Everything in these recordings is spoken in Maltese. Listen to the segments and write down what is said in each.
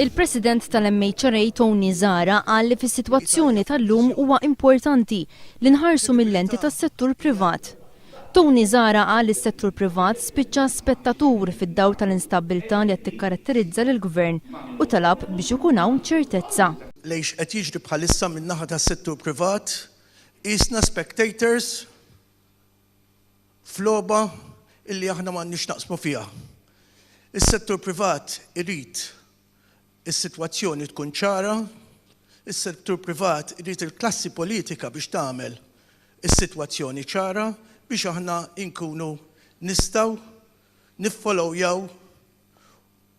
Il-President tal-MHRA Tony Zahra qal li fis-sitwazzjoni tal-lum huwa importanti li nħarsu mill-lenti tas-settur privat. Tony Zahra qal li s-settur privat spiċċa spettatur fid-dawl tal-instabbilta li qed tikkaratterizza lill-Gvern u talab biex ikun hawn ċertezza. Lejx qed jiġri bħalissa min-naħa tas-settur privat isna spectators f'logħba illi aħna m'għandniex naqsmu fiha. Is-settur privat irid is-sitwazzjoni tkun ċara, is-settur privat irid il-klassi politika biex tagħmel is-sitwazzjoni ċara biex aħna nkunu nistgħu niffollowjaw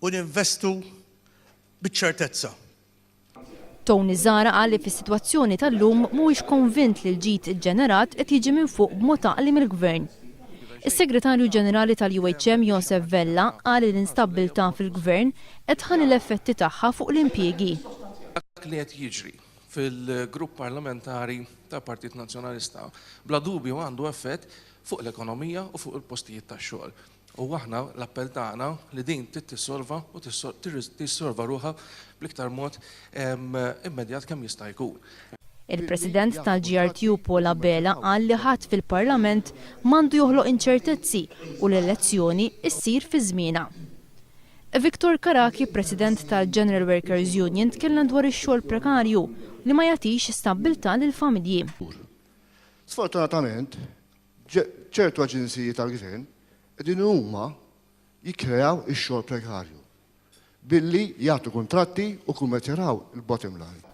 u ninvestu biċ-ċertezza. Tony Zahra qal li fis-sitwazzjoni tal-lum mhuwiex konvint li l-ġid iġġenerat qed jiġi minn fuq b'mod għaqli mill-Gvern. Is-Segretarju Ġenerali tal-UHM qal li l-instabbilta fil-Gvern qed ħalli l-effetti tagħha fuq l-impjiegi. Dak li qed jiġri fil-grupp parlamentari tal-Partit Nazzjonalista bla dubju għandu effett fuq l-ekonomija u fuq il-postijiet tax-xogħol. U aħna l-appell tagħna li din tissolva u tissolva ruħha bl-iktar mod immedjat kemm jista' jkun. Il-President tal-GRTU qal li ħadd fil-Parlament m'għandu joħloq inċertezzi u l-elezzjoni ssir fi żmienha. Victor Karaki, President tal-General Workers Union, tkellem dwar ix-xogħol prekarju li ma jagħtix stabbiltà lill-familji. Sfortunatament, ċertu aġenziji tal-Gvern qegħdin huma jikkreaw ix-xogħol prekarju billi jagħtu kuntratti u kummerċjaraw il-bottom line.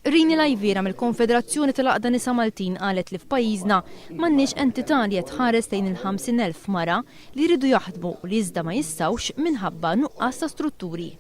Rini Lajvira mill-Konfederazzjoni tal-Aqda Nisa Maltin qalet li f'pajjiżna m'għandniex entità li qed tħares lejn il-50,000 mara li jridu jaħdmu u li iżda ma jistgħux minħabba nuqqas ta' strutturi.